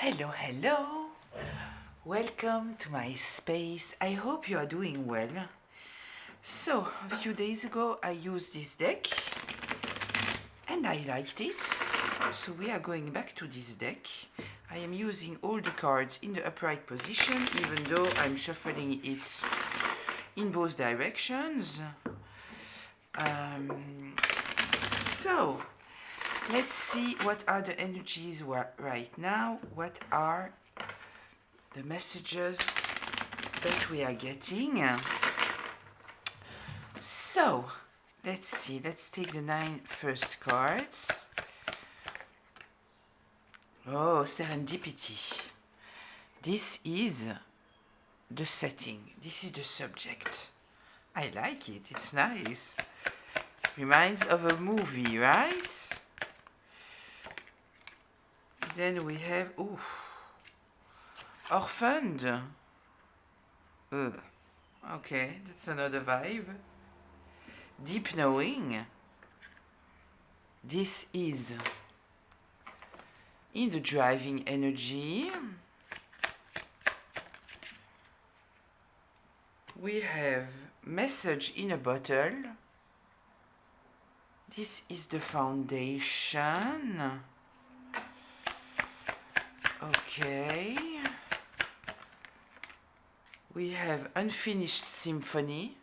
Hello, hello. Welcome to my space. I hope you are doing well. So, a few days ago I used this deck and I liked it. So we are going back to this deck. I am using all the cards in the upright position, even though I'm shuffling it in both directions. So, let's see what are the energies right now. What are the messages that we are getting? So, let's see. Let's take the 9 first cards. Oh, serendipity. This is the setting. This is the subject. I like it. It's nice. Reminds of a movie, right? Then we have, orphaned. Okay, that's another vibe. Deep knowing. This is in the driving energy. We have message in a bottle. This is the foundation. Okay. We have unfinished symphony.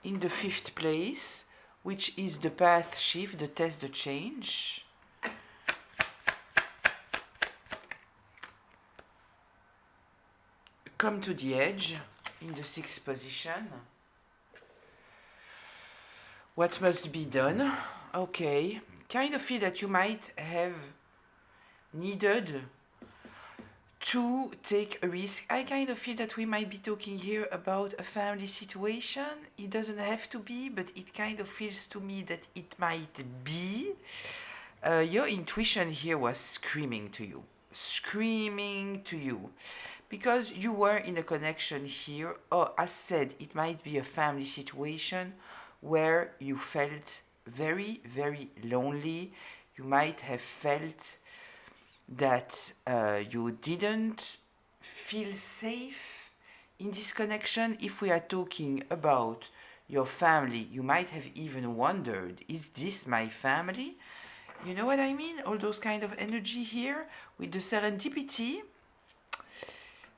In the 5th place, which is the path shift, the test, the change. Come to the edge in the 6th position. What must be done? Okay. Kind of feel that you might have needed to take a risk. I kind of feel that we might be talking here about a family situation. It doesn't have to be, but it kind of feels to me that it might be. Your intuition here was screaming to you. Screaming to you. Because you were in a connection here, or as said, it might be a family situation where you felt very, very lonely. You might have felt that you didn't feel safe in this connection. If we are talking about your family, you might have even wondered, is this my family? You know what I mean? All those kind of energy here with the serendipity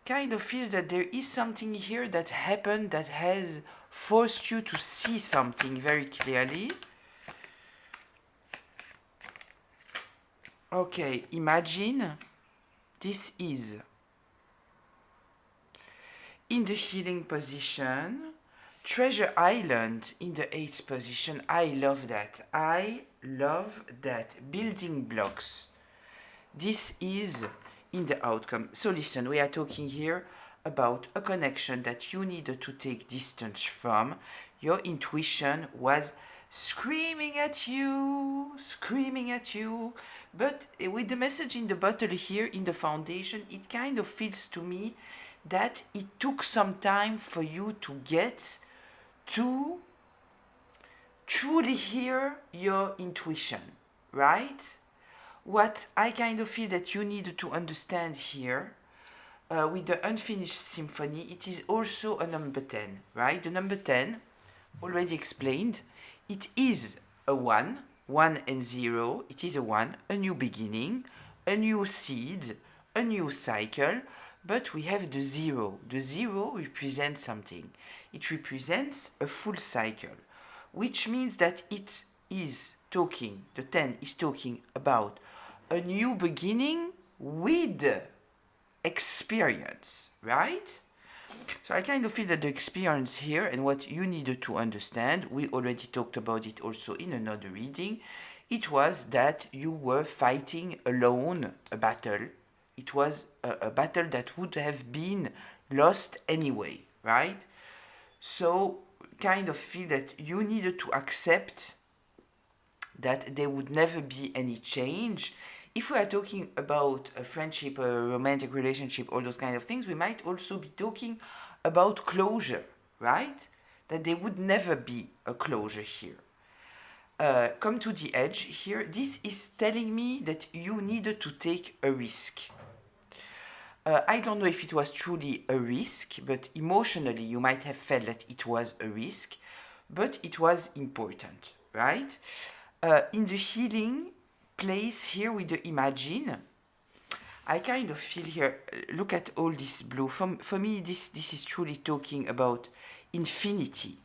kind of feels that there is something here that happened that has forced you to see something very clearly. Okay, imagine this is in the healing position, Treasure Island in the 8th position. I love that. I love that. Building blocks. This is in the outcome. So listen, we are talking here about a connection that you needed to take distance from. Your intuition was screaming at you, but with the message in the bottle here in the foundation, it kind of feels to me that it took some time for you to get to truly hear your intuition, right? What I kind of feel that you need to understand here with the unfinished symphony, it is also a number 10, right? The number 10, already explained, it is a 1 and 0, it is a 1, a new beginning, a new seed, a new cycle, but we have the 0. The 0 represents something. It represents a full cycle, which means that it is talking, the 10 is talking about a new beginning with experience, right? So I kind of feel that the experience here and what you needed to understand, we already talked about it also in another reading, it was that you were fighting alone a battle. It was a battle that would have been lost anyway, right? So kind of feel that you needed to accept that there would never be any change. If we are talking about a friendship, a romantic relationship, all those kind of things, we might also be talking about closure, right? That there would never be a closure here. come to the edge here. This is telling me that you needed to take a risk. I don't know if it was truly a risk, but emotionally you might have felt that it was a risk, but it was important, right? In the healing place here with the imagine, I kind of feel here, look at all this blue. For me, this is truly talking about infinity.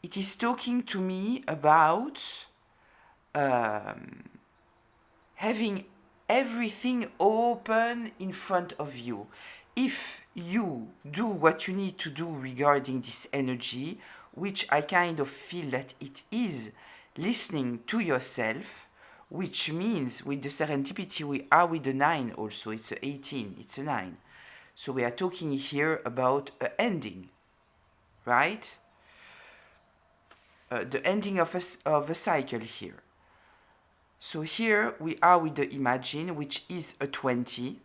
It is talking to me about having everything open in front of you. If you do what you need to do regarding this energy, which I kind of feel that it is listening to yourself, which means with the serendipity we are with the 9 also, it's a 18, it's a 9. So we are talking here about an ending, right? The ending of a cycle here. So here we are with the imagine, which is a 20.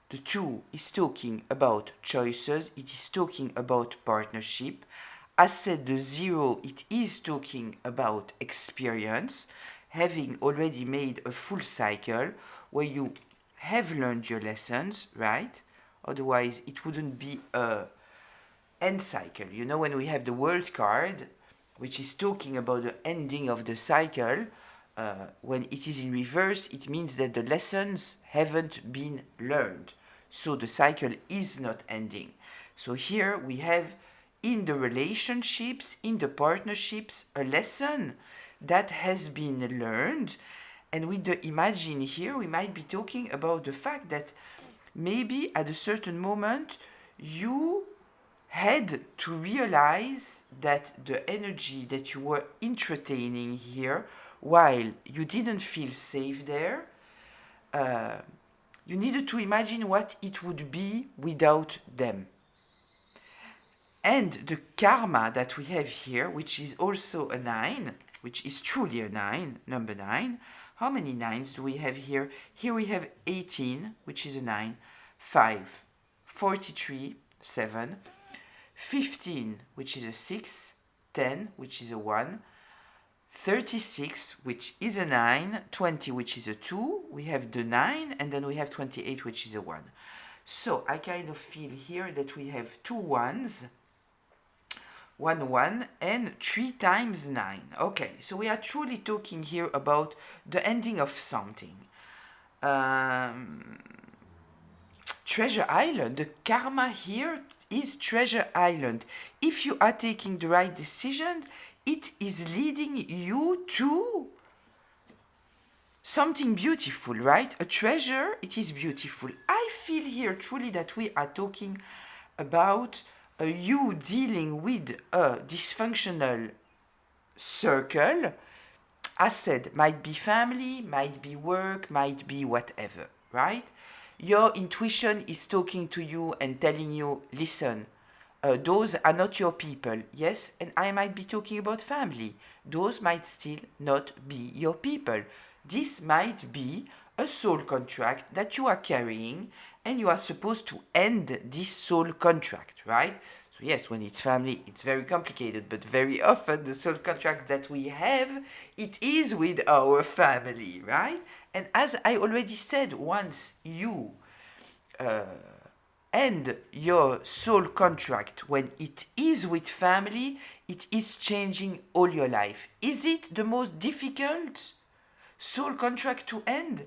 The 2 is talking about choices, it is talking about partnership. As said, the 0, it is talking about experience, having already made a full cycle where you have learned your lessons, right? Otherwise, it wouldn't be a end cycle. You know, when we have the world card, which is talking about the ending of the cycle, when it is in reverse, it means that the lessons haven't been learned. So the cycle is not ending. So here we have in the relationships, in the partnerships, a lesson that has been learned. And with the imagine here, we might be talking about the fact that maybe at a certain moment you had to realize that the energy that you were entertaining here, while you didn't feel safe there, you needed to imagine what it would be without them. And the karma that we have here, which is also a 9, which is truly a 9, number 9. How many 9s do we have here? Here we have 18, which is a 9, 5, 43, 7, 15, which is a 6, 10, which is a 1, 36, which is a 9, 20, which is a 2, we have the 9, and then we have 28, which is a 1. So I kind of feel here that we have 2 1s, 1 1, and 3 times 9. Okay, so we are truly talking here about the ending of something. Treasure Island, the karma here is Treasure Island. If you are taking the right decision, it is leading you to something beautiful, right? A treasure, it is beautiful. I feel here truly that we are talking about you dealing with a dysfunctional circle. As said, might be family, might be work, might be whatever, right? Your intuition is talking to you and telling you, listen, those are not your people, yes, and I might be talking about family. Those might still not be your people. This might be a soul contract that you are carrying, and you are supposed to end this soul contract, right? So yes, when it's family, it's very complicated, but very often the soul contract that we have, it is with our family, right? And as I already said, once you end your soul contract when it is with family, it is changing all your life. Is it the most difficult soul contract to end?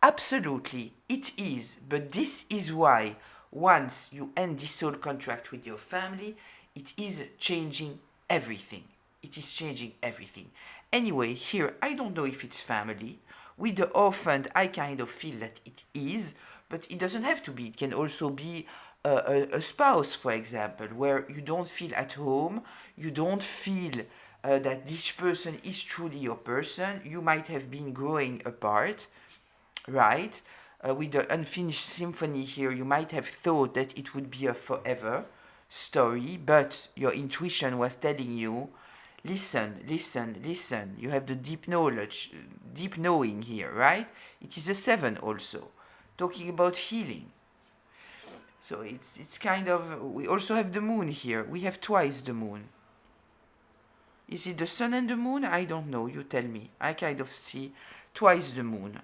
Absolutely, it is. But this is why once you end this soul contract with your family, it is changing everything. It is changing everything. Anyway, here, I don't know if it's family. With the orphan, I kind of feel that it is, but it doesn't have to be. It can also be a spouse, for example, where you don't feel at home, you don't feel that this person is truly your person. You might have been growing apart, right? With the unfinished symphony here, you might have thought that it would be a forever story, but your intuition was telling you, listen, listen, listen. You have the deep knowledge, deep knowing here, right? It is a 7 also, talking about healing. So it's kind of, we also have the moon here. We have twice the moon. Is it the sun and the moon? I don't know, you tell me. I kind of see twice the moon.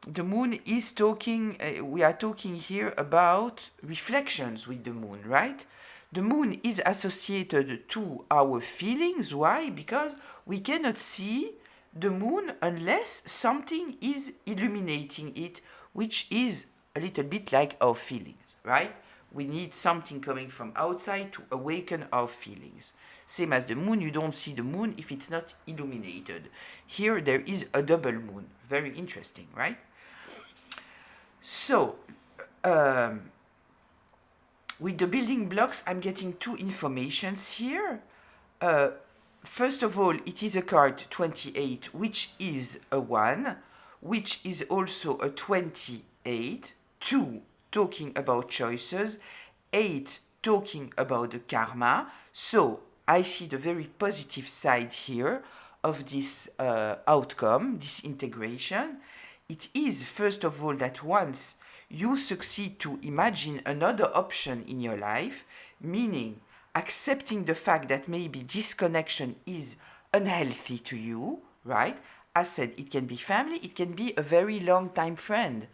The moon is talking, we are talking here about reflections with the moon, right? The moon is associated to our feelings. Why? Because we cannot see the moon unless something is illuminating it, which is a little bit like our feelings, right? We need something coming from outside to awaken our feelings. Same as the moon, you don't see the moon if it's not illuminated. Here there is a double moon. Very interesting, right? So, with the building blocks, I'm getting two informations here. First of all, it is a card 28, which is a 1, which is also a 28, 2 talking about choices, 8 talking about the karma. So, I see the very positive side here of this outcome, this integration. It is, first of all, that once you succeed to imagine another option in your life, meaning accepting the fact that maybe this connection is unhealthy to you, right? As said, it can be family, it can be a very long time friend.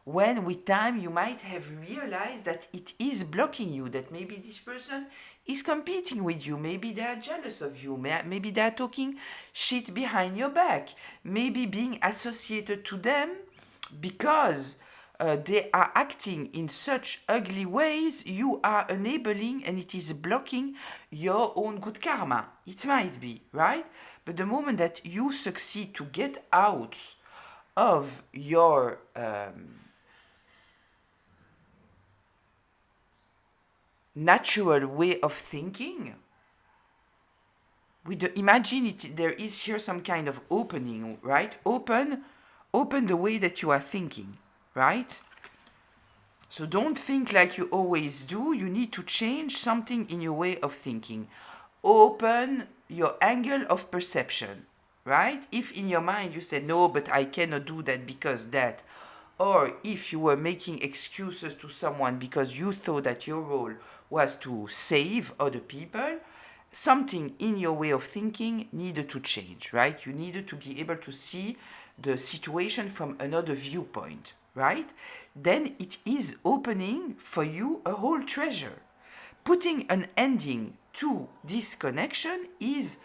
When with time you might have realized that it is blocking you, that maybe this person is competing with you, maybe they are jealous of you, maybe they are talking shit behind your back, maybe being associated to them because they are acting in such ugly ways, you are enabling and it is blocking your own good karma. It might be, right? But the moment that you succeed to get out of your natural way of thinking, with the imagine it, there is here some kind of opening, right? Open the way that you are thinking, right? So don't think like you always do. You need to change something in your way of thinking. Open your angle of perception, right? If in your mind you said, no, but I cannot do that because that, or if you were making excuses to someone because you thought that your role was to save other people, something in your way of thinking needed to change, right? You needed to be able to see the situation from another viewpoint, right? Then it is opening for you a whole treasure. Putting an ending to this connection is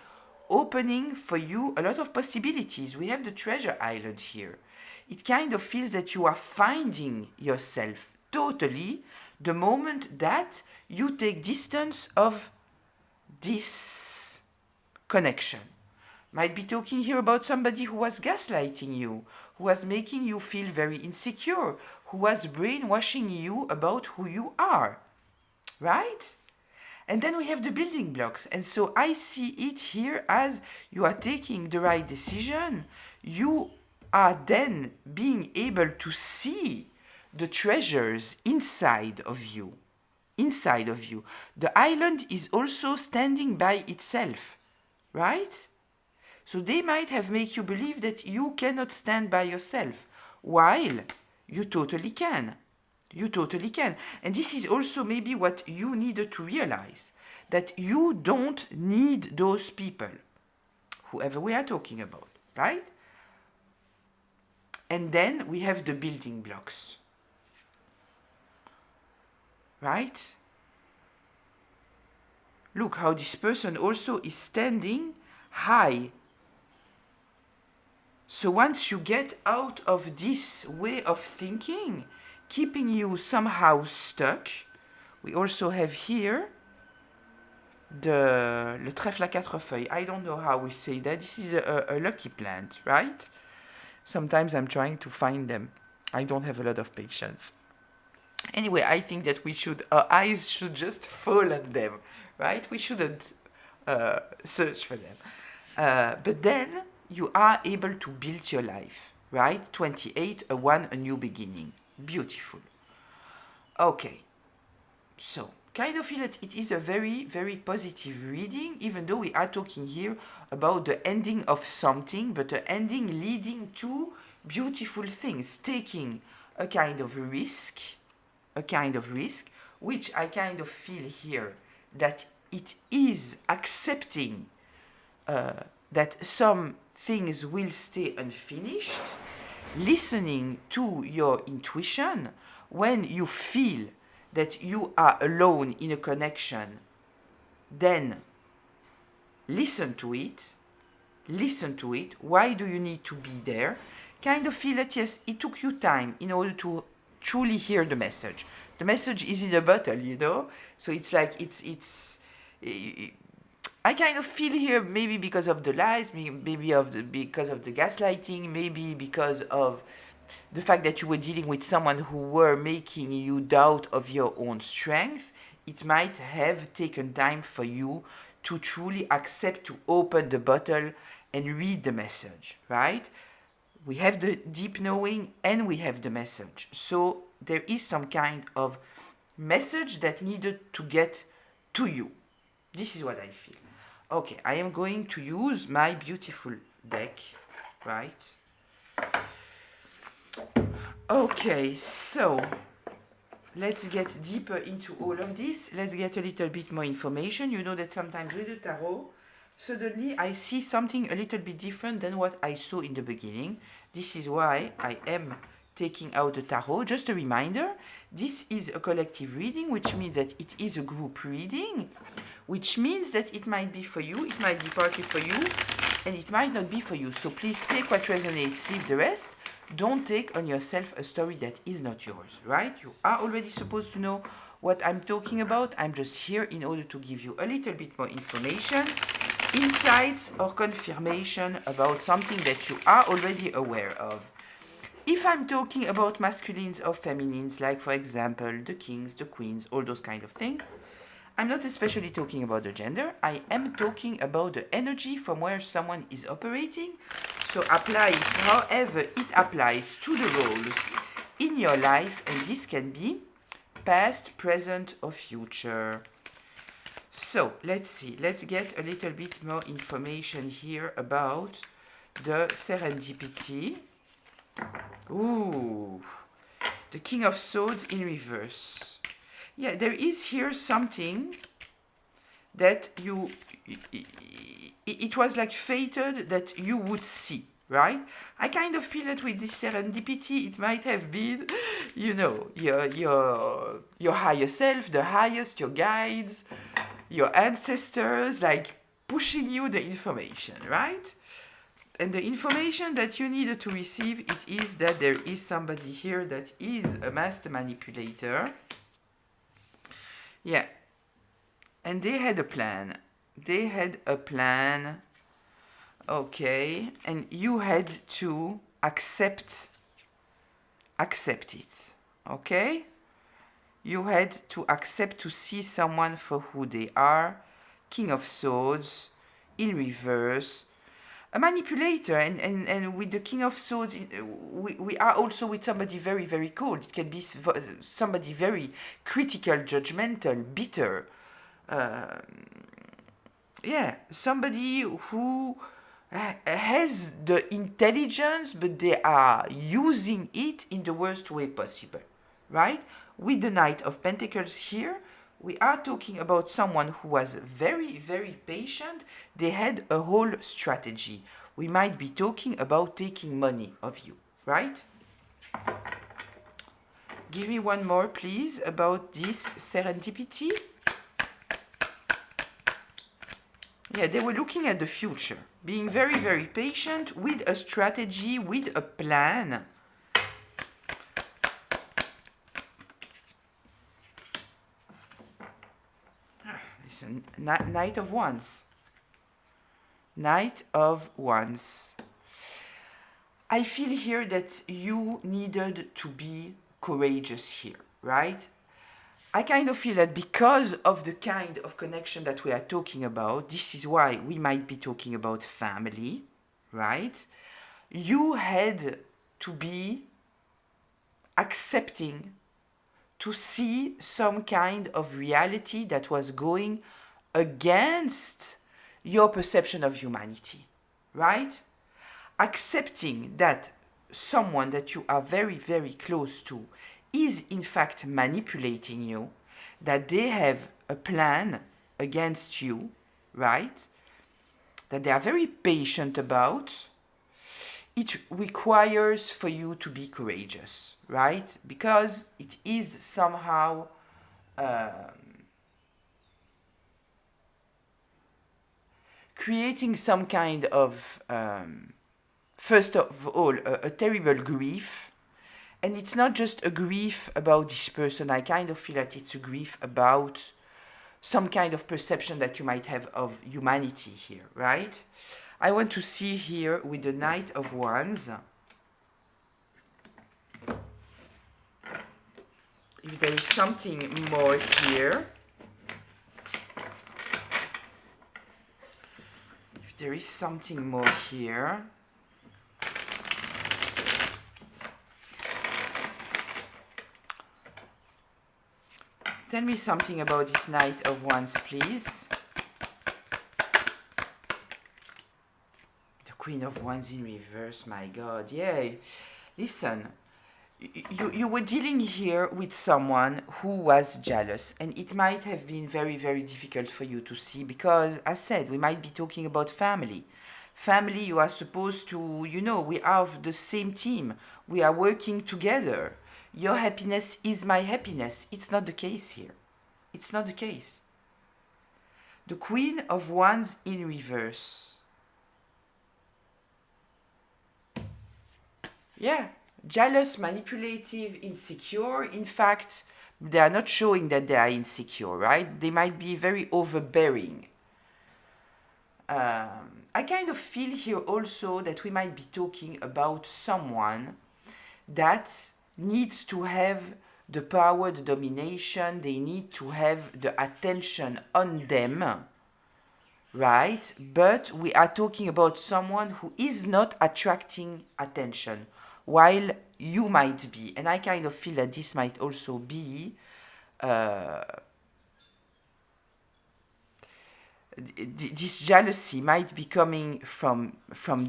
opening for you a lot of possibilities. We have the treasure island here. It kind of feels that you are finding yourself totally the moment that you take distance of this connection. Might be talking here about somebody who was gaslighting you, who was making you feel very insecure, who was brainwashing you about who you are, right? And then we have the building blocks. And so I see it here as you are taking the right decision. You are then being able to see the treasures inside of you. Inside of you. The island is also standing by itself, right? So they might have made you believe that you cannot stand by yourself, while you totally can. You totally can. And this is also maybe what you needed to realize, that you don't need those people, whoever we are talking about, right? And then we have the building blocks, right? Look how this person also is standing high. So once you get out of this way of thinking, keeping you somehow stuck, we also have here le trèfle à quatre feuilles. I don't know how we say that. This is a lucky plant, right? Sometimes I'm trying to find them. I don't have a lot of patience. Anyway, I think that our eyes should just fall on them, right? We shouldn't search for them. But then you are able to build your life, right? 28, a 1, a new beginning. Beautiful. Okay. So, kind of feel that it is a very, very positive reading, even though we are talking here about the ending of something, but the ending leading to beautiful things, taking a kind of risk, which I kind of feel here that it is accepting that some things will stay unfinished, listening to your intuition when you feel that you are alone in a connection, then listen to it. Listen to it. Why do you need to be there? Kind of feel that yes, it took you time in order to truly hear the message. The message is in a bottle, you know? So it's like, I kind of feel here, maybe because of the lies, because of the gaslighting, maybe because of the fact that you were dealing with someone who were making you doubt of your own strength. It might have taken time for you to truly accept, to open the bottle and read the message, right? We have the deep knowing and we have the message. So there is some kind of message that needed to get to you. This is what I feel. Okay, I am going to use my beautiful deck, right? Okay, so let's get deeper into all of this. Let's get a little bit more information. You know that sometimes with the tarot, suddenly I see something a little bit different than what I saw in the beginning. This is why I am taking out the tarot. Just a reminder, this is a collective reading, which means that it is a group reading, which means that it might be for you, it might be partly for you, and it might not be for you. So please take what resonates, leave the rest. Don't take on yourself a story that is not yours, right? You are already supposed to know what I'm talking about. I'm just here in order to give you a little bit more information, insights or confirmation about something that you are already aware of. If I'm talking about masculines or feminines, like for example, the kings, the queens, all those kind of things, I'm not especially talking about the gender. I am talking about the energy from where someone is operating. So apply it however it applies to the roles in your life, and this can be past, present, or future. So let's see. Let's get a little bit more information here about the serendipity. Ooh, the King of Swords in reverse. Yeah, there is here something that it was like fated that you would see, right? I kind of feel that with this serendipity, it might have been, you know, your higher self, the highest, your guides, your ancestors, like pushing you the information, right? And the information that you needed to receive, it is that there is somebody here that is a master manipulator. Yeah. And they had a plan. They had a plan. Okay. And you had to accept it. Okay? You had to accept to see someone for who they are. King of Swords in reverse. A manipulator, and with the King of Swords, we are also with somebody very, very cold. It can be somebody very critical, judgmental, bitter. Yeah, somebody who has the intelligence, but they are using it in the worst way possible, right? With the Knight of Pentacles here, we are talking about someone who was very, very patient. They had a whole strategy. We might be talking about taking money of you, right? Give me one more, please, about this serendipity. Yeah, they were looking at the future, being very, very patient with a strategy, with a plan. Listen, Knight of Wands. Knight of Wands. I feel here that you needed to be courageous here, right? I kind of feel that because of the kind of connection that we are talking about, this is why we might be talking about family, right? You had to be accepting to see some kind of reality that was going against your perception of humanity, right? Accepting that someone that you are very, very close to is in fact manipulating you, that they have a plan against you, right? That they are very patient about, it requires for you to be courageous, right? Because it is somehow creating some kind of, first of all, a terrible grief. And it's not just a grief about this person. I kind of feel that it's a grief about some kind of perception that you might have of humanity here, right? I want to see here with the Knight of Wands if there is something more here. If there is something more here. Tell me something about this Knight of Wands, please. The Queen of Wands in reverse, my God. Yeah. Listen, you were dealing here with someone who was jealous, and it might have been very, very difficult for you to see because, as said, we might be talking about family. Family, you are supposed to, you know, we are of the same team. We are working together. Your happiness is my happiness. It's not the case here. It's not the case. The Queen of Wands in reverse. Yeah, jealous, manipulative, insecure. In fact, they are not showing that they are insecure, right? They might be very overbearing. I kind of feel here also that we might be talking about someone that needs to have the power, the domination, they need to have the attention on them, right? But we are talking about someone who is not attracting attention, while you might be. And I kind of feel that this might also be this jealousy might be coming from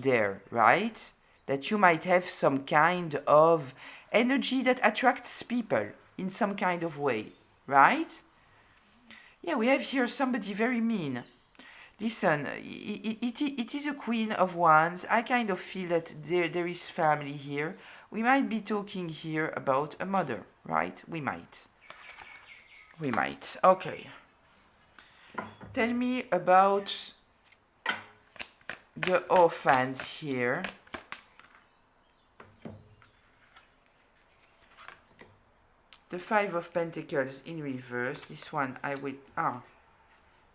there, right? That you might have some kind of energy that attracts people in some kind of way, right? Yeah, we have here somebody very mean. Listen, it is a Queen of Wands. I kind of feel that there is family here. We might be talking here about a mother, right? We might. Okay. Tell me about the orphans here. The Five of Pentacles in reverse. This one I will...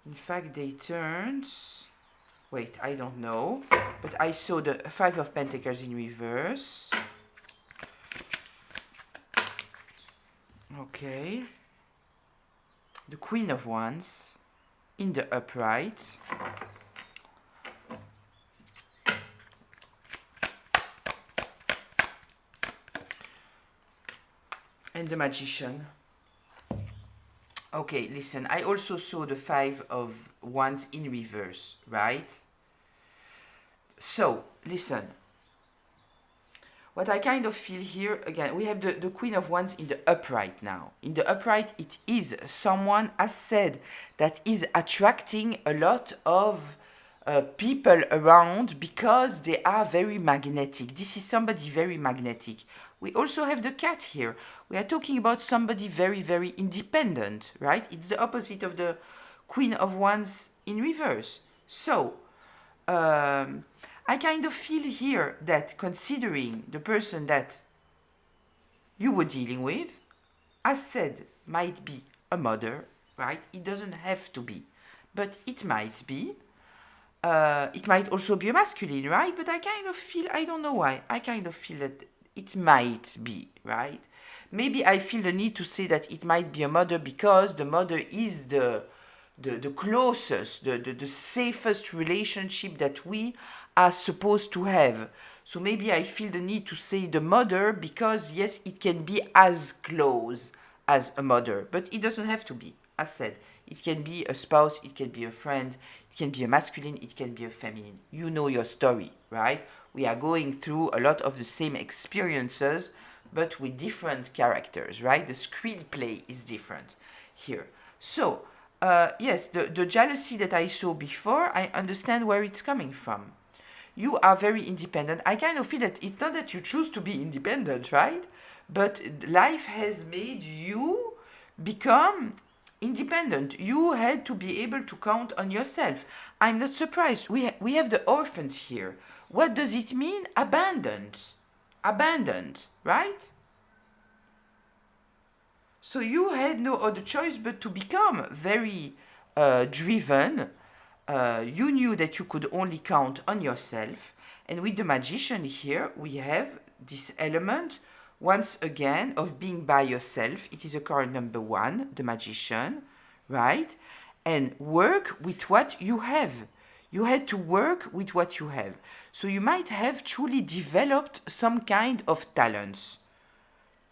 in fact, they turned... Wait, I don't know. But I saw the Five of Pentacles in reverse. Okay. The Queen of Wands in the upright. And the Magician. Okay, listen, I also saw the Five of Wands in reverse, right? So, listen. What I kind of feel here, again, we have the Queen of Wands in the upright now. In the upright, it is someone, as said, that is attracting a lot of people around because they are very magnetic. This is somebody very magnetic. We also have the cat here. We are talking about somebody very, very independent, right? It's the opposite of the Queen of Wands in reverse. So, I kind of feel here that considering the person that you were dealing with, as said, might be a mother, right? It doesn't have to be, but it might be. It might also be a masculine, right? But I kind of feel, I don't know why, I kind of feel that it might be, right? Maybe I feel the need to say that it might be a mother because the mother is the closest, the safest relationship that we are supposed to have. So maybe I feel the need to say the mother because, yes, it can be as close as a mother, but it doesn't have to be, as said. It can be a spouse, it can be a friend, it can be a masculine, it can be a feminine. You know your story, right? We are going through a lot of the same experiences, but with different characters, right? The screenplay is different here. So, yes, the jealousy that I saw before, I understand where it's coming from. You are very independent. I kind of feel that it's not that you choose to be independent, right? But life has made you become independent. You had to be able to count on yourself. I'm not surprised. We have the orphans here. What does it mean? Abandoned. Abandoned, right? So you had no other choice but to become very driven. You knew that you could only count on yourself. And with the magician here, we have this element, once again, of being by yourself. It is a card number 1, the magician, right? And work with what you have. You had to work with what you have. So you might have truly developed some kind of talents,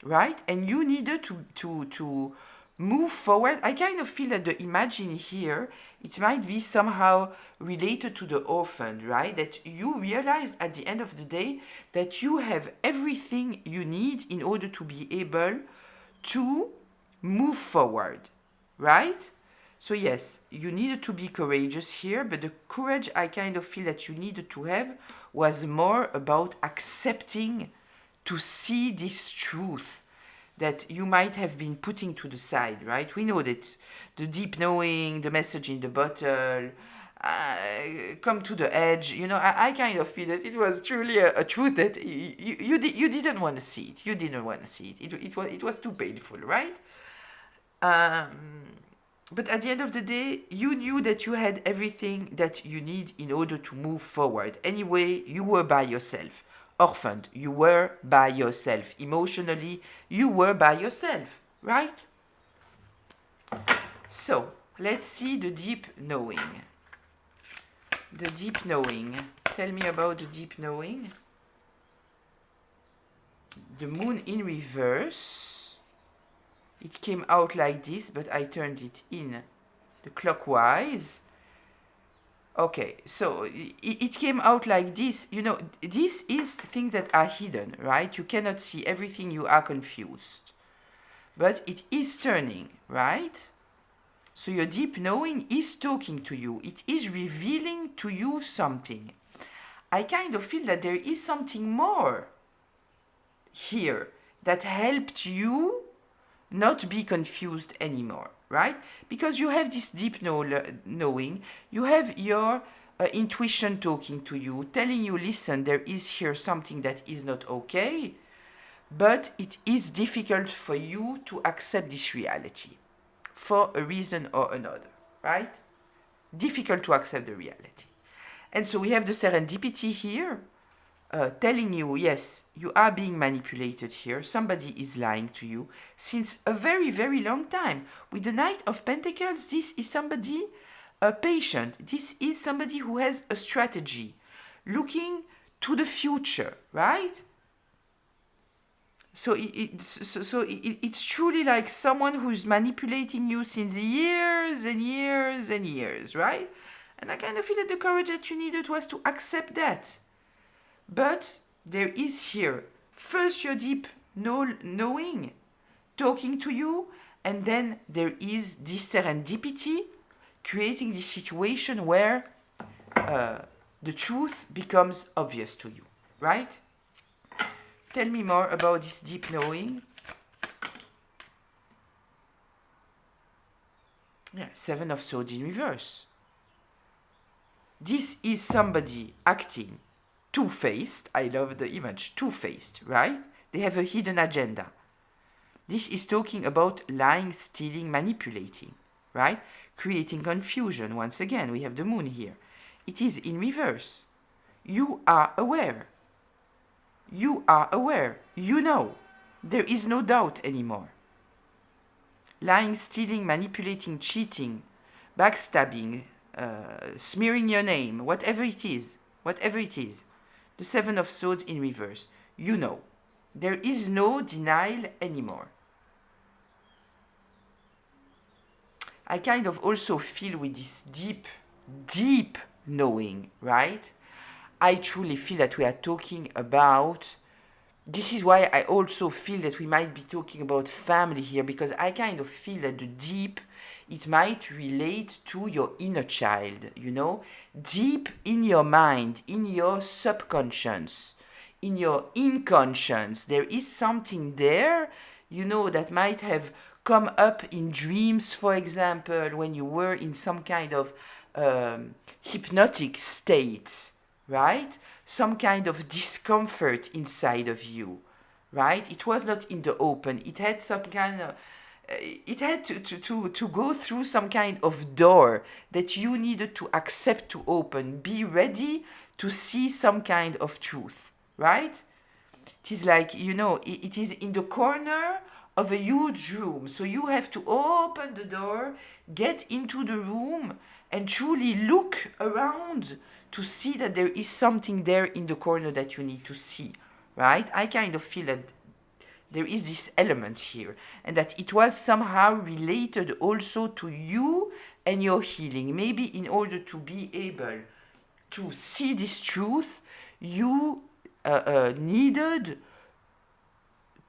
right? And you needed to move forward. I kind of feel that the imagine here, it might be somehow related to the orphan, right? That you realized at the end of the day that you have everything you need in order to be able to move forward, right? So yes, you needed to be courageous here, but the courage I kind of feel that you needed to have was more about accepting to see this truth that you might have been putting to the side, right? We know that the deep knowing, the message in the bottle, come to the edge. You know, I kind of feel that it was truly a truth that you didn't want to see it. You didn't want to see it. It was too painful, right? But at the end of the day, you knew that you had everything that you need in order to move forward. Anyway, you were by yourself. Orphaned, you were by yourself. Emotionally, you were by yourself, right? So, let's see the deep knowing. The deep knowing. Tell me about the deep knowing. The moon in reverse. It came out like this, but I turned it in the clockwise. Okay, so it came out like this. You know, this is things that are hidden, right? You cannot see everything, you are confused. But it is turning, right? So your deep knowing is talking to you. It is revealing to you something. I kind of feel that there is something more here that helped you not be confused anymore, right? Because you have this deep knowing, you have your intuition talking to you, telling you, listen, there is here something that is not okay, but it is difficult for you to accept this reality for a reason or another, right? Difficult to accept the reality. And so we have the serendipity here, telling you, yes, you are being manipulated here. Somebody is lying to you since a very, very long time. With the Knight of Pentacles, this is somebody patient. This is somebody who has a strategy, looking to the future, right? So it's truly like someone who's manipulating you since years and years and years, right? And I kind of feel that the courage that you needed was to accept that. But there is here first your deep knowing talking to you, and then there is this serendipity creating this situation where the truth becomes obvious to you, right? Tell me more about this deep knowing. Yeah, Seven of Swords in reverse. This is somebody acting two-faced. I love the image, two-faced, right? They have a hidden agenda. This is talking about lying, stealing, manipulating, right? Creating confusion. Once again, we have the moon here. It is in reverse. You are aware. You are aware. You know. There is no doubt anymore. Lying, stealing, manipulating, cheating, backstabbing, smearing your name, whatever it is. Whatever it is. The Seven of Swords in reverse. You know. There is no denial anymore. I kind of also feel with this deep, deep knowing, right? I truly feel that we are talking about, this is why I also feel that we might be talking about family here, because I kind of feel that the deep It might relate to your inner child, you know, deep in your mind, in your subconscious, in your inconscious. There is something there, you know, that might have come up in dreams, for example, when you were in some kind of hypnotic state, right? Some kind of discomfort inside of you, right? It was not in the open. It had some kind of it had to go through some kind of door that you needed to accept to open. Be ready to see some kind of truth, right? It is like, you know, it is in the corner of a huge room. So you have to open the door, get into the room, and truly look around to see that there is something there in the corner that you need to see, right? I kind of feel that there is this element here, and that it was somehow related also to you and your healing. Maybe in order to be able to see this truth, you needed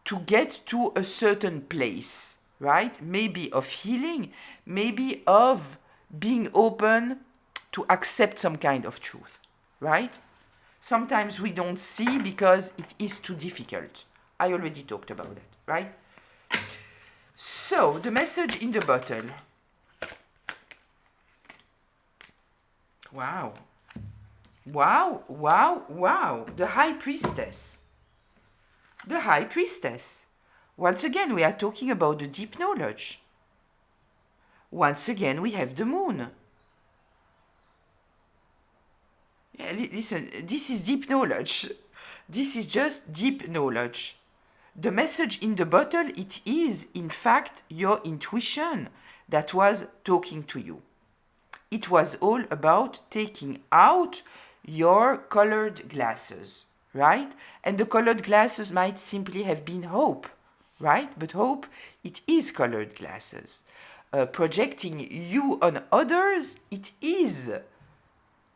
to get to a certain place, right? Maybe of healing, maybe of being open to accept some kind of truth, right? Sometimes we don't see because it is too difficult. I already talked about that, right? So, the message in the bottle. Wow. Wow, wow, wow. The High Priestess. The High Priestess. Once again, we are talking about the deep knowledge. Once again, we have the moon. Yeah, listen, this is deep knowledge. This is just deep knowledge. The message in the bottle, it is, in fact, your intuition that was talking to you. It was all about taking out your colored glasses, right? And the colored glasses might simply have been hope, right? But hope, it is colored glasses. Projecting you on others, it is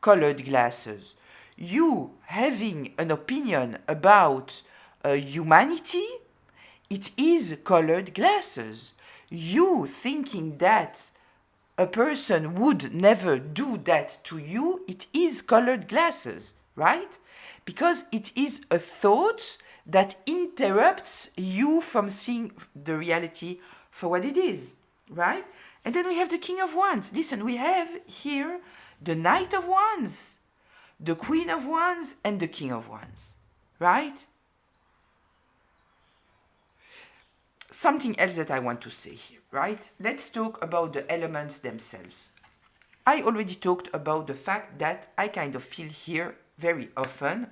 colored glasses. You having an opinion about humanity, it is colored glasses. You thinking that a person would never do that to you, it is colored glasses, right? Because it is a thought that interrupts you from seeing the reality for what it is, right? And then we have the King of Wands. Listen, we have here the Knight of Wands, the Queen of Wands, and the King of Wands, right? Something else that I want to say here, right? Let's talk about the elements themselves. I already talked about the fact that I kind of feel here very often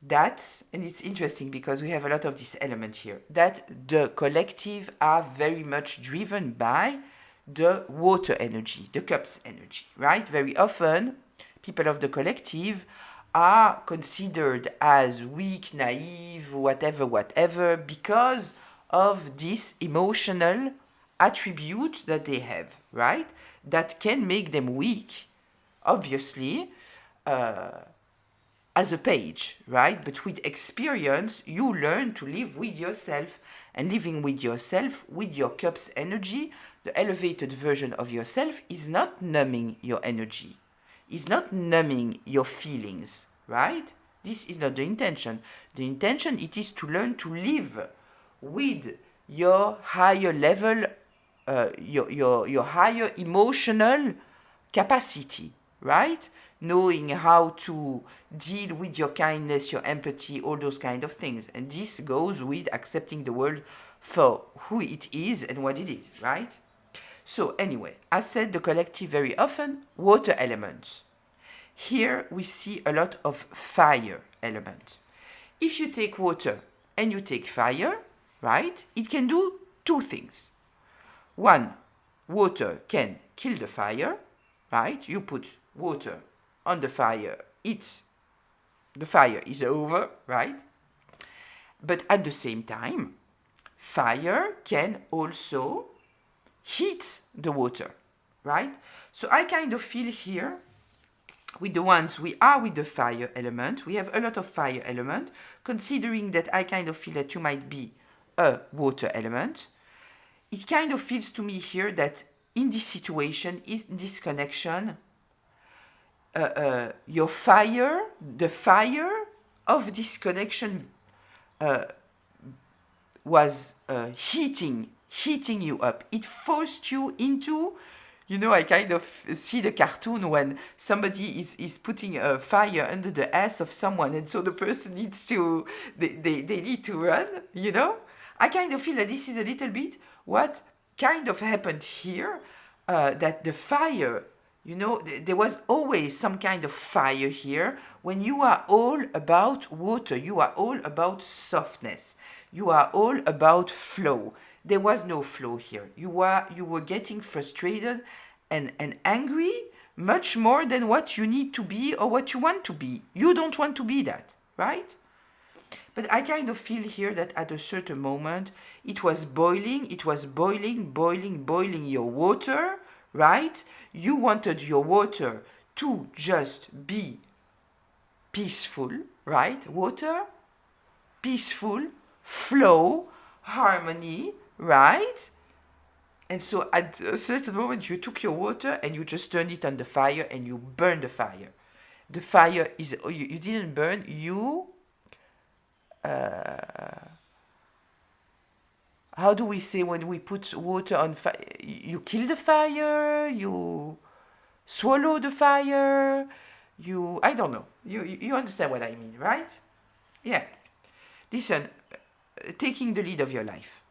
that, and it's interesting because we have a lot of this element here, that the collective are very much driven by the water energy, the cups energy, right? Very often, people of the collective are considered as weak, naive, whatever, because of this emotional attribute that they have, right? That can make them weak, obviously, as a page, right? But with experience, you learn to live with yourself, and living with yourself, with your cup's energy, the elevated version of yourself is not numbing your energy, is not numbing your feelings, right? This is not the intention. The intention, it is to learn to live with your higher level, your higher emotional capacity, right? Knowing how to deal with your kindness, your empathy, all those kind of things. And this goes with accepting the world for who it is and what it is, right? So anyway, I said the collective very often, water elements. Here we see a lot of fire element. If you take water and you take fire, right, it can do two things. One, water can kill the fire, right? You put water on the fire, the fire is over, right? But at the same time, fire can also heat the water, right? So I kind of feel here, with the ones we are with the fire element, we have a lot of fire element, considering that I kind of feel that you might be a water element. It kind of feels to me here that in this situation, in this connection, your fire, the fire of this connection was heating you up. It forced you into, you know, I kind of see the cartoon when somebody is putting a fire under the ass of someone, and so the person needs to, they need to run, you know? I kind of feel that this is a little bit what kind of happened here, that the fire, you know, there was always some kind of fire here. When you are all about water, you are all about softness, you are all about flow. There was no flow here. You were getting frustrated and angry much more than what you need to be or what you want to be. You don't want to be that, right? But I kind of feel here that at a certain moment it was boiling your water, right? You wanted your water to just be peaceful, right? Water, peaceful, flow, harmony, right? And so at a certain moment you took your water and you just turned it on the fire and you burned the fire. The fire is, you didn't burn, you, how do we say when we put water on fire? You kill the fire, you swallow the fire, you, I don't know. You understand what I mean, right? Yeah. Listen, taking the lead of your life.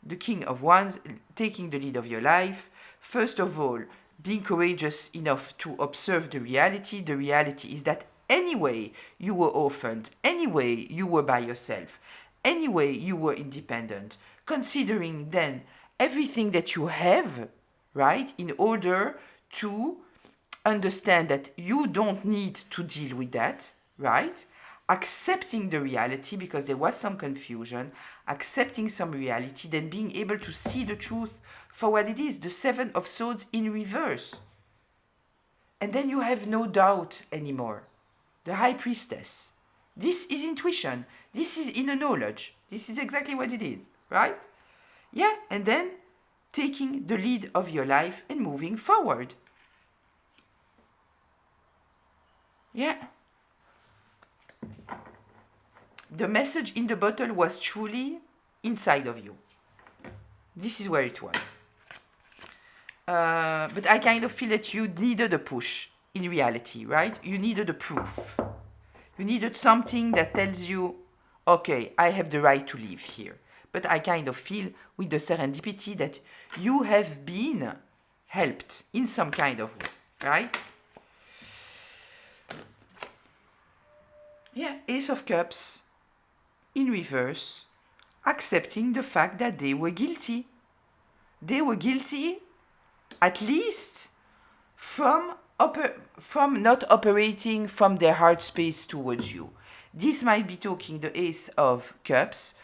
The King of Wands, taking the lead of your life. First of all, being courageous enough to observe the reality. The reality is that anyway you were orphaned, anyway you were by yourself, anyway you were independent. Considering then everything that you have, right, in order to understand that you don't need to deal with that, right? Accepting the reality because there was some confusion, accepting some reality, then being able to see the truth for what it is, the Seven of Swords in reverse. And then you have no doubt anymore. The High Priestess. This is intuition. This is inner knowledge. This is exactly what it is, right? Yeah, and then taking the lead of your life and moving forward. Yeah. The message in the bottle was truly inside of you. This is where it was. But I kind of feel that you needed a push in reality, right? You needed a proof. You needed something that tells you, okay, I have the right to live here. But I kind of feel with the serendipity that you have been helped in some kind of way, right? Yeah, Ace of Cups in reverse, accepting the fact that they were guilty. They were guilty at least from not operating from their heart space towards you. This might be talking the Ace of Cups,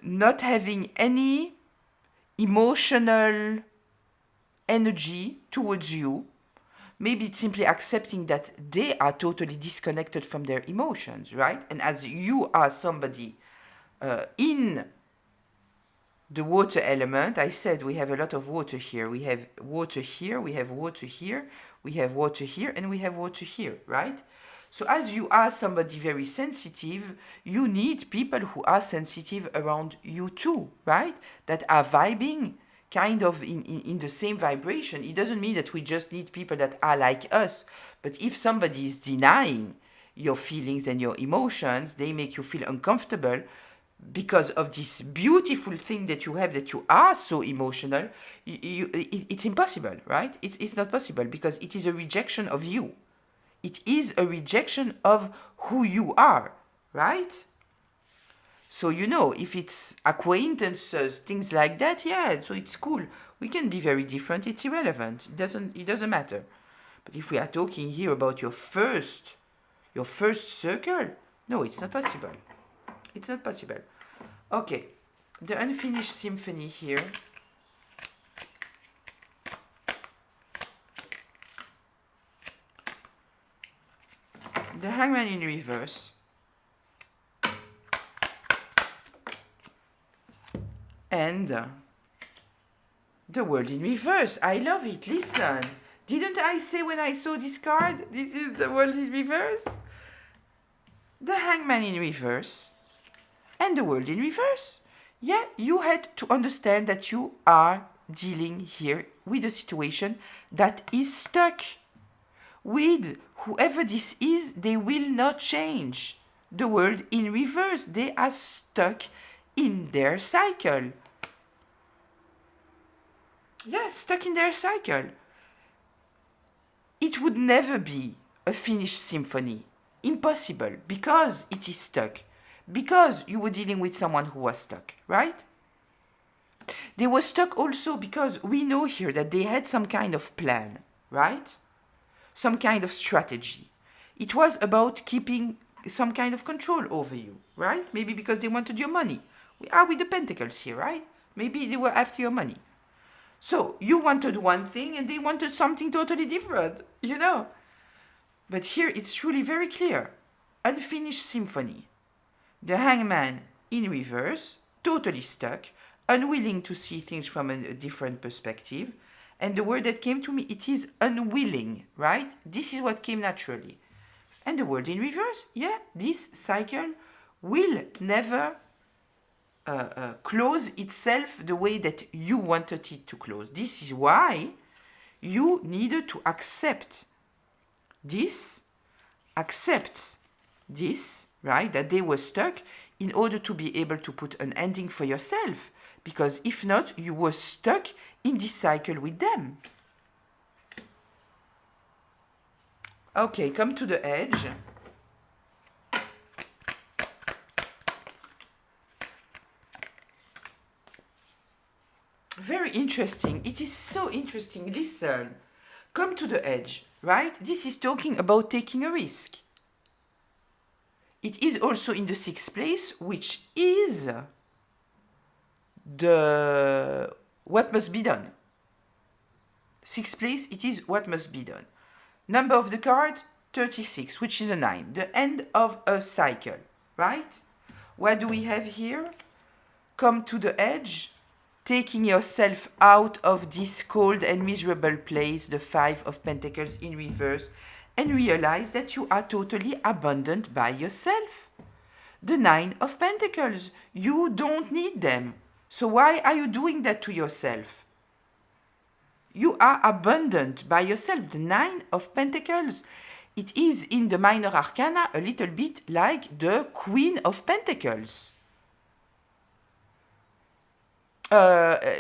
not having any emotional energy towards you. Maybe it's simply accepting that they are totally disconnected from their emotions, right? And as you are somebody in the water element, I said we have a lot of water here. We have water here, we have water here, we have water here, and we have water here, right? So as you are somebody very sensitive, you need people who are sensitive around you too, right? That are vibing kind of in the same vibration. It doesn't mean that we just need people that are like us. But if somebody is denying your feelings and your emotions, they make you feel uncomfortable because of this beautiful thing that you have, that you are so emotional. It's impossible, right? It's not possible because it is a rejection of you. It is a rejection of who you are, right? So, you know, if it's acquaintances, things like that, yeah, so it's cool. We can be very different. It's irrelevant. It doesn't matter. But if we are talking here about your first circle, no, it's not possible. It's not possible. Okay, the unfinished symphony here. The Hangman in reverse. And The world in reverse. I love it. Listen. Didn't I say when I saw this card, this is the world in reverse? The hangman in reverse and the world in reverse. Yeah, you had to understand that you are dealing here with a situation that is stuck. With whoever this is, they will not change. The world in reverse. They are stuck in their cycle. Yeah, stuck in their cycle. It would never be a finished symphony. Impossible, because it is stuck. Because you were dealing with someone who was stuck, right? They were stuck also because we know here that they had some kind of plan, right? Some kind of strategy. It was about keeping some kind of control over you, right? Maybe because they wanted your money. We are with the pentacles here, right? Maybe they were after your money. So you wanted one thing and they wanted something totally different, you know? But here it's truly very clear. Unfinished symphony. The hangman in reverse, totally stuck, unwilling to see things from a different perspective. And the word that came to me, it is unwilling, right? This is what came naturally. And the word in reverse, yeah, this cycle will never close itself the way that you wanted it to close. This is why you needed to accept this, right, that they were stuck in order to be able to put an ending for yourself. Because if not, you were stuck in this cycle with them. Okay, come to the edge. Very interesting. It is so interesting. Listen. Come to the edge, right? This is talking about taking a risk. It is also in the sixth place, which is the what must be done. Sixth place, it is what must be done. Number of the card, 36, which is a 9. The end of a cycle, right? What do we have here? Come to the edge, taking yourself out of this cold and miserable place, the 5 of Pentacles in reverse, and realize that you are totally abundant by yourself. The 9 of Pentacles, you don't need them. So why are you doing that to yourself? You are abundant by yourself. The 9 of Pentacles, it is in the minor arcana a little bit like the Queen of Pentacles.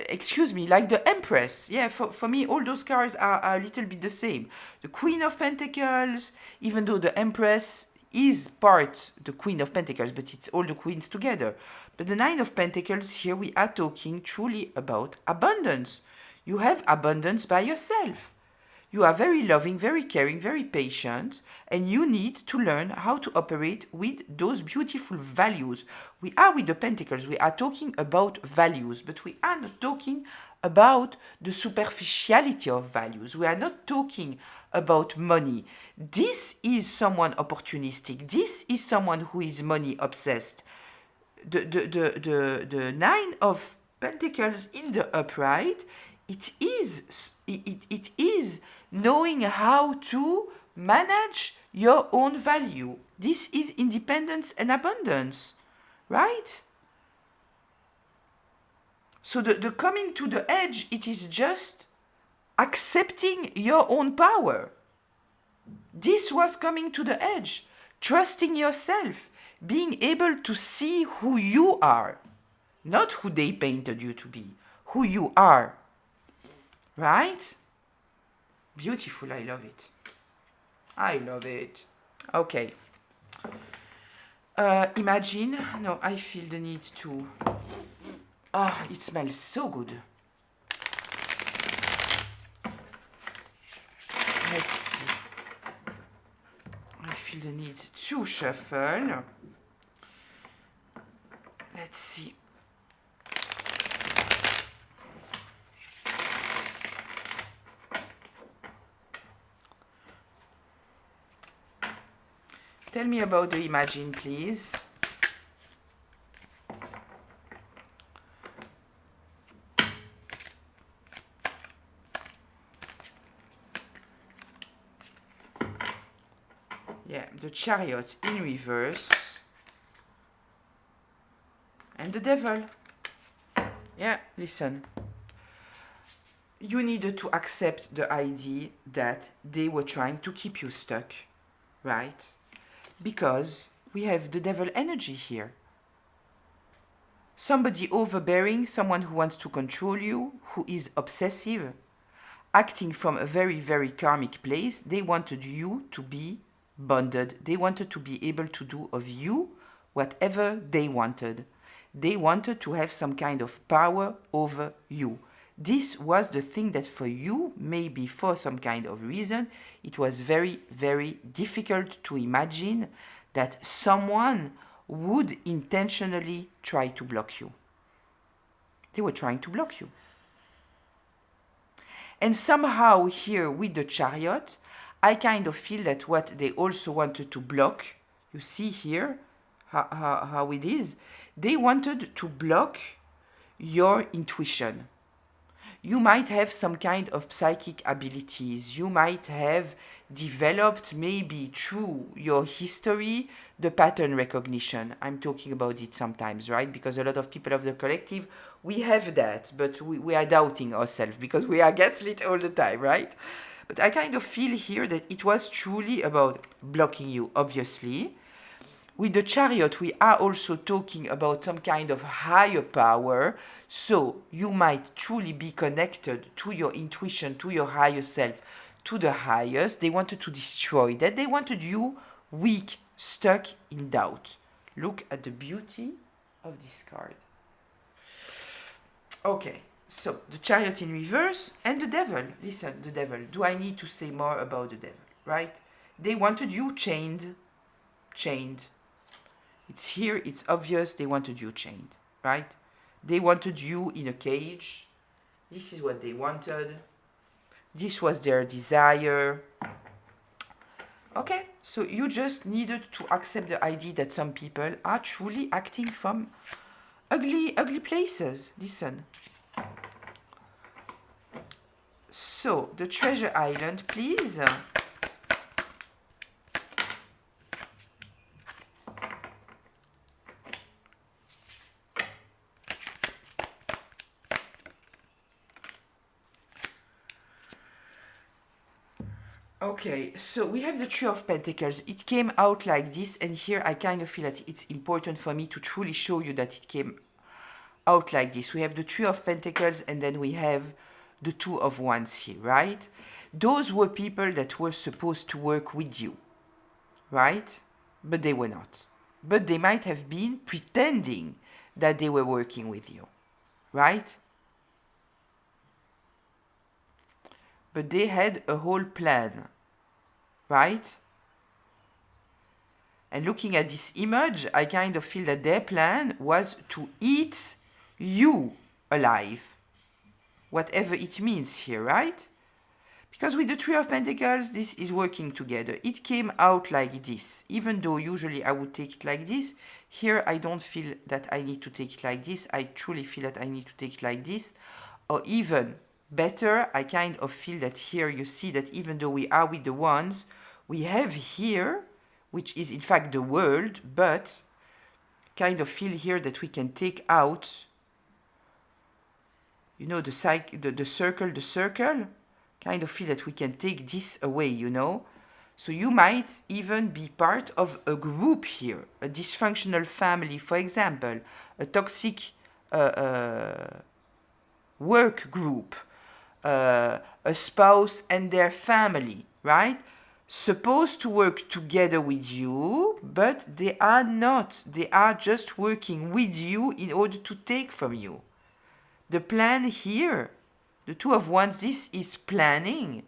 Excuse me, like the Empress. Yeah, for me, all those cards are a little bit the same. The Queen of Pentacles, even though the Empress is part the Queen of Pentacles, but it's all the queens together. But the Nine of Pentacles, here we are talking truly about abundance. You have abundance by yourself. You are very loving, very caring, very patient, and you need to learn how to operate with those beautiful values. We are with the Pentacles, we are talking about values, but we are not talking about the superficiality of values. We are not talking about money. This is someone opportunistic. This is someone who is money obsessed. The Nine of Pentacles in the upright, it is knowing how to manage your own value. This is independence and abundance, right? So the coming to the edge, it is just accepting your own power. This was coming to the edge, trusting yourself, being able to see who you are, not who they painted you to be, who you are, right? Beautiful, I love it. I love it. Okay. Imagine, no, I feel the need to, it smells so good. Let's see. I feel the need to shuffle. Let's see. Tell me about the Imagine, please. Chariot in reverse, and the Devil. Yeah, listen. You needed to accept the idea that they were trying to keep you stuck, right? Because we have the devil energy here. Somebody overbearing, someone who wants to control you, who is obsessive, acting from a very, very karmic place. They wanted you to be bonded. They wanted to be able to do of you whatever they wanted. They wanted to have some kind of power over you. This was the thing that for you, maybe for some kind of reason, it was very, very difficult to imagine that someone would intentionally try to block you. They were trying to block you. And somehow here with the Chariot, I kind of feel that what they also wanted to block, you see here how it is, they wanted to block your intuition. You might have some kind of psychic abilities. You might have developed maybe through your history the pattern recognition. I'm talking about it sometimes, right? Because a lot of people of the collective, we have that, but we are doubting ourselves because we are gaslit all the time, right? But I kind of feel here that it was truly about blocking you, obviously. With the Chariot, we are also talking about some kind of higher power. So you might truly be connected to your intuition, to your higher self, to the highest. They wanted to destroy that. They wanted you weak, stuck in doubt. Look at the beauty of this card. Okay, so the Chariot in reverse and the Devil. Listen, the Devil. Do I need to say more about the Devil, right? They wanted you chained. It's here, it's obvious they wanted you chained, right? They wanted you in a cage. This is what they wanted. This was their desire. Okay, so you just needed to accept the idea that some people are truly acting from ugly places. Listen. So, the Treasure Island, please. Okay, so we have the Three of Pentacles. It came out like this, and here I kind of feel that it's important for me to truly show you that it came out like this. We have the Three of Pentacles, and then we have the Two of Wands here, right? Those were people that were supposed to work with you, right? But they were not. But they might have been pretending that they were working with you, right? But they had a whole plan, right? And looking at this image, I kind of feel that their plan was to eat you alive. Whatever it means here, right? Because with the Three of Pentacles, this is working together. It came out like this. Even though usually I would take it like this, here I don't feel that I need to take it like this. I truly feel that I need to take it like this. Or even better, I kind of feel that here you see that even though we are with the Wands, we have here, which is in fact the world, but kind of feel here that we can take out, you know, the circle, kind of feel that we can take this away, you know. So you might even be part of a group here, a dysfunctional family, for example, a toxic work group, a spouse and their family, right? Supposed to work together with you, but they are not. They are just working with you in order to take from you. The plan here, the Two of Wands, this is planning.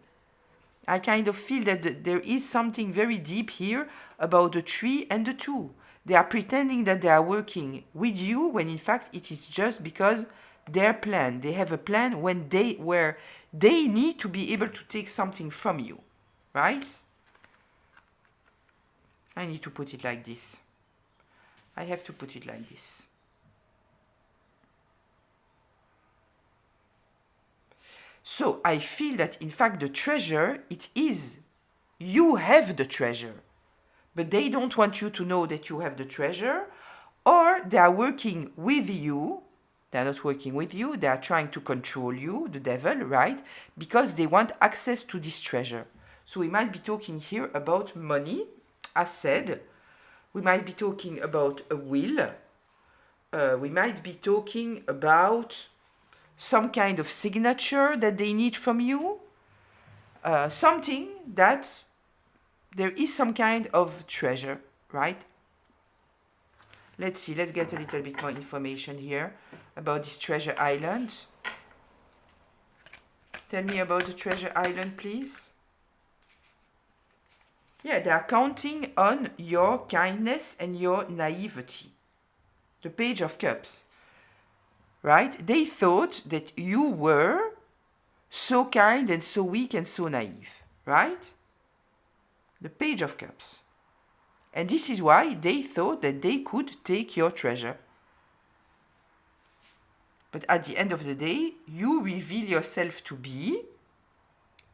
I kind of feel that there is something very deep here about the Three and the Two. They are pretending that they are working with you when in fact it is just because their plan. They have a plan where they need to be able to take something from you, right? I need to put it like this. I have to put it like this. So I feel that in fact the treasure, it is, you have the treasure, but they don't want you to know that you have the treasure, or they are working with you. They are not working with you, they are trying to control you, the devil, right? Because they want access to this treasure. So we might be talking here about money, as said. We might be talking about a will. We might be talking about some kind of signature that they need from you. Something that there is some kind of treasure, right? Let's see, let's get a little bit more information here about this treasure island. Tell me about the treasure island, please. Yeah, they are counting on your kindness and your naivety. The Page of Cups, right? They thought that you were so kind and so weak and so naive, right? The Page of Cups. And this is why they thought that they could take your treasure. But at the end of the day, you reveal yourself to be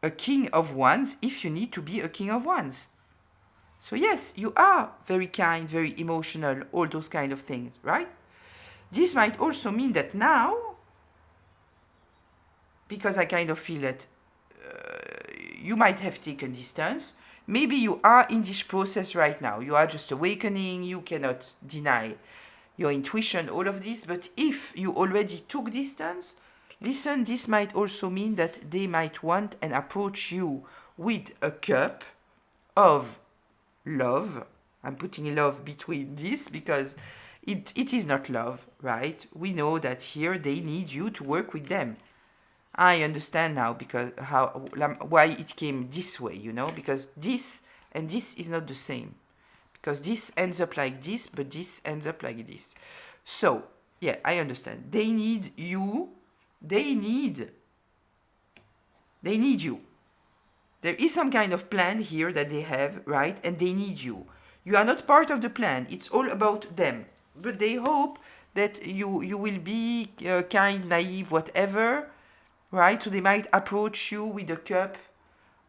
a king of wands if you need to be a king of wands. So yes, you are very kind, very emotional, all those kind of things, right? This might also mean that now, because I kind of feel that you might have taken distance, maybe you are in this process right now. You are just awakening, you cannot deny your intuition, all of this. But if you already took distance, listen, this might also mean that they might want and approach you with a cup of love. I'm putting love between this because it is not love, right? We know that here they need you to work with them. I understand now because why it came this way, you know, because this and this is not the same. Because this ends up like this, but this ends up like this. So, yeah, I understand. They need you. They need you. There is some kind of plan here that they have, right? And they need you. You are not part of the plan. It's all about them. But they hope that you will be kind, naive, whatever, right? So they might approach you with a cup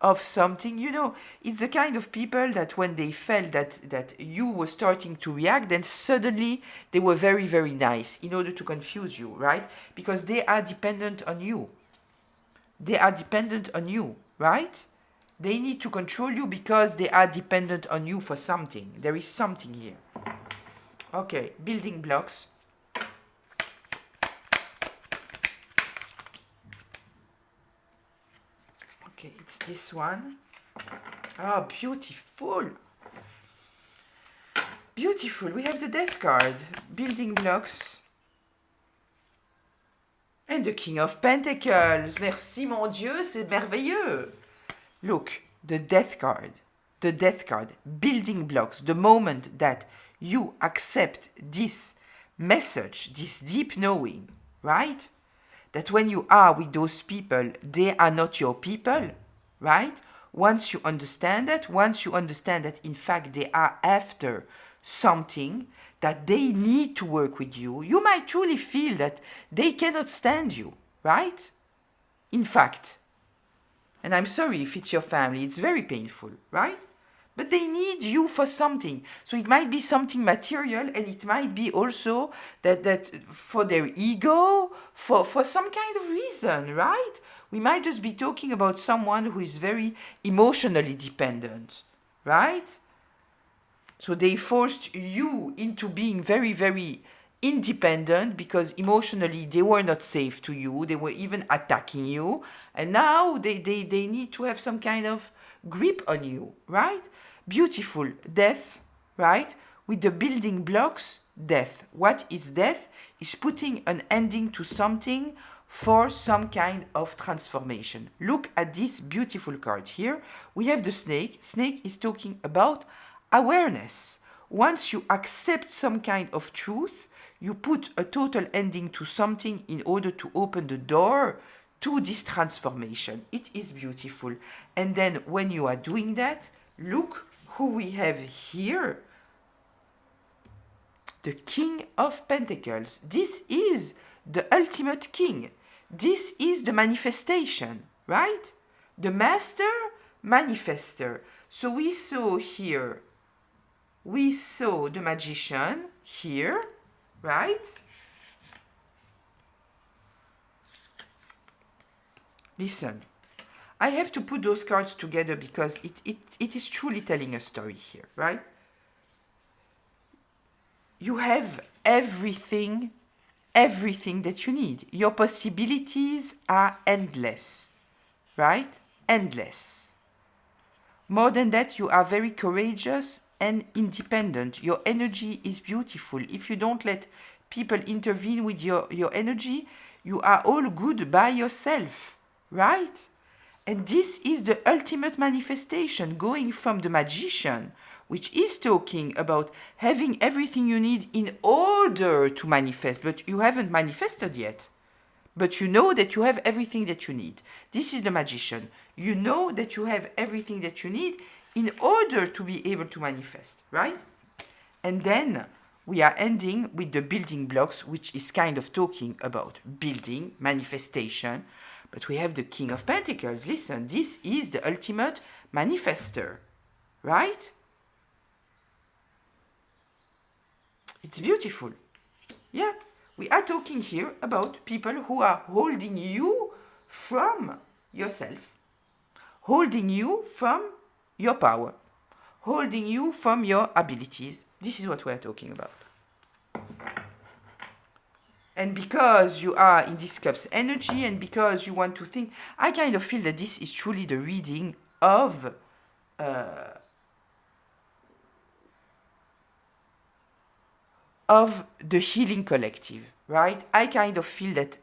of something. You know, it's the kind of people that when they felt that you were starting to react, then suddenly they were very, very nice in order to confuse you, right? Because they are dependent on you. They are dependent on you, right? They need to control you because they are dependent on you for something. There is something here. Okay, building blocks. Okay, it's this one. Oh, beautiful. Beautiful. We have the Death card. Building blocks. And the King of Pentacles. Merci mon Dieu, c'est merveilleux. Look, the Death card. The Death card. Building blocks. The moment that you accept this message, this deep knowing, right? That when you are with those people, they are not your people, right? Once you understand that in fact they are after something, that they need to work with you, you might truly feel that they cannot stand you, right? In fact, and I'm sorry if it's your family, it's very painful, right? But they need you for something. So it might be something material, and it might be also that for their ego, for some kind of reason, right? We might just be talking about someone who is very emotionally dependent, right? So they forced you into being very, very independent because emotionally they were not safe to you. They were even attacking you. And now they need to have some kind of grip on you, right? Beautiful. Death, right? With the building blocks, death. What is death? Is putting an ending to something for some kind of transformation. Look at this beautiful card here. We have the snake. Snake is talking about awareness. Once you accept some kind of truth, you put a total ending to something in order to open the door to this transformation. It is beautiful. And then when you are doing that, look who we have here. The King of Pentacles. This is the ultimate king. This is the manifestation, right? The master manifester. So we saw here we saw the magician here, right? Listen, I have to put those cards together because it is truly telling a story here, right? You have everything that you need. Your possibilities are endless, right? Endless. More than that, you are very courageous and independent. Your energy is beautiful. If you don't let people intervene with your energy, you are all good by yourself, right? And this is the ultimate manifestation, going from the magician, which is talking about having everything you need in order to manifest, but you haven't manifested yet. But you know that you have everything that you need. This is the magician. You know that you have everything that you need in order to be able to manifest, right? And then we are ending with the building blocks, which is kind of talking about building, manifestation. But we have the King of Pentacles. Listen, this is the ultimate manifester, right? It's beautiful. Yeah, we are talking here about people who are holding you from yourself, holding you from your power, holding you from your abilities. This is what we are talking about. And because you are in this cup's energy and because you want to think, I kind of feel that this is truly the reading of the healing collective, right? I kind of feel that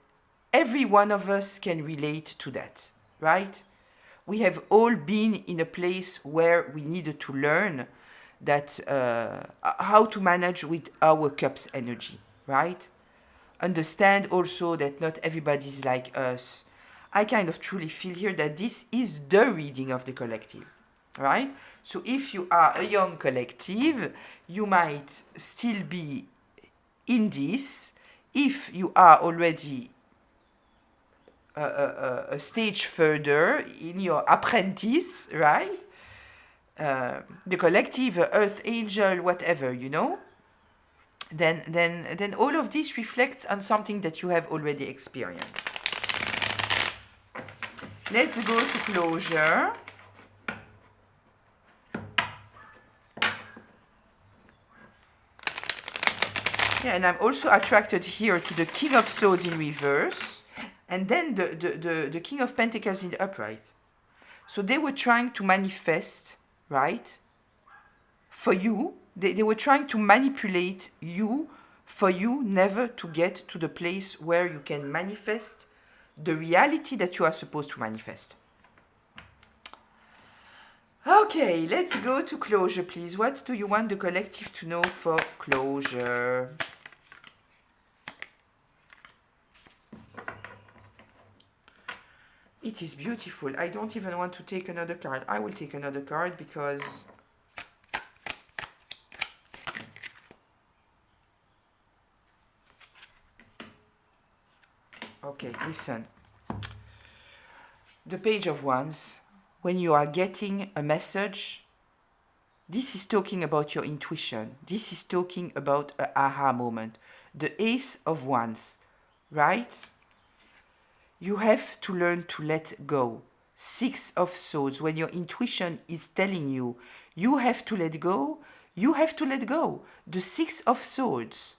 every one of us can relate to that, right? We have all been in a place where we needed to learn that how to manage with our cup's energy, right? Understand also that not everybody is like us. I kind of truly feel here that this is the reading of the collective, right? So if you are a young collective, you might still be in this. If you are already a stage further in your apprentice, right? The collective, earth angel, whatever, you know, then all of this reflects on something that you have already experienced. Let's go to closure. Yeah, and I'm also attracted here to the King of Swords in reverse, and then the King of Pentacles in the upright. So they were trying to manifest, right, for you. They were trying to manipulate you for you never to get to the place where you can manifest the reality that you are supposed to manifest. Okay, let's go to closure, please. What do you want the collective to know for closure? It is beautiful. I don't even want to take another card. I will take another card because okay, listen. The Page of Wands, when you are getting a message, this is talking about your intuition. This is talking about an aha moment. The Ace of Wands, right? You have to learn to let go. Six of Swords, when your intuition is telling you, you have to let go, you have to let go. The Six of Swords.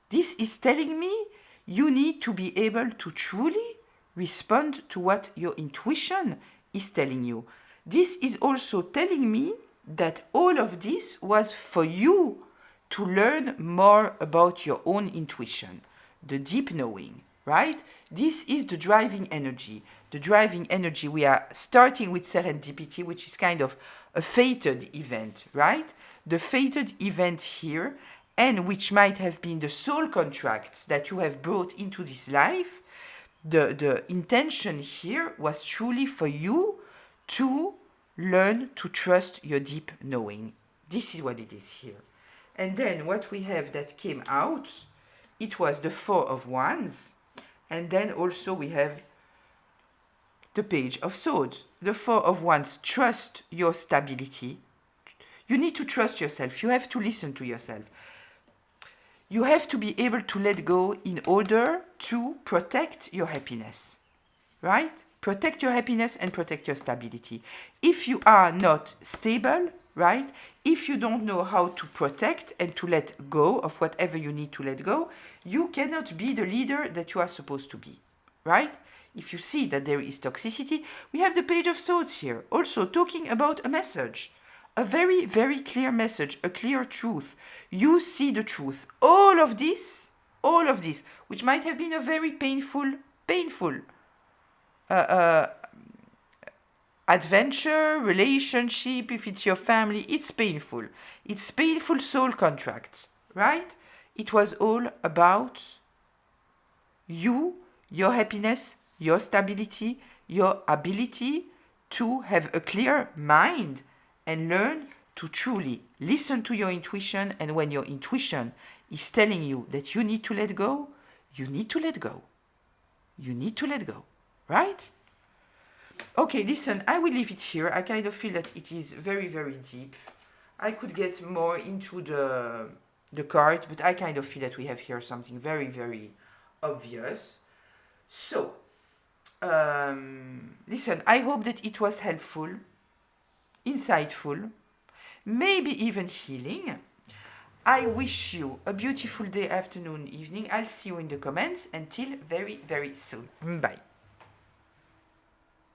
This is telling me you need to be able to truly respond to what your intuition is telling you. This is also telling me that all of this was for you to learn more about your own intuition, the deep knowing, right? This is the driving energy. The driving energy, we are starting with serendipity, which is kind of a fated event, right? The fated event here, and which might have been the soul contracts that you have brought into this life. The intention here was truly for you to learn to trust your deep knowing. This is what it is here. And then what we have that came out, it was the Four of Wands. And then also we have the Page of Swords. The Four of Wands, trust your stability. You need to trust yourself. You have to listen to yourself. You have to be able to let go in order to protect your happiness, right? Protect your happiness and protect your stability. If you are not stable, right? If you don't know how to protect and to let go of whatever you need to let go, you cannot be the leader that you are supposed to be, right? If you see that there is toxicity, we have the Page of Swords here, also talking about a message. A very, very clear message, a clear truth. You see the truth. All of this, which might have been a very painful adventure, relationship, if it's your family, it's painful. It's painful soul contracts, right? It was all about you, your happiness, your stability, your ability to have a clear mind and learn to truly listen to your intuition. And when your intuition is telling you that you need to let go, you need to let go. You need to let go, right? Okay, listen, I will leave it here. I kind of feel that it is very, very deep. I could get more into the cards, but I kind of feel that we have here something very, very obvious. So, listen, I hope that it was helpful, insightful, maybe even healing. I wish you a beautiful day, afternoon, evening. I'll see you in the comments. Until very, very soon. Bye.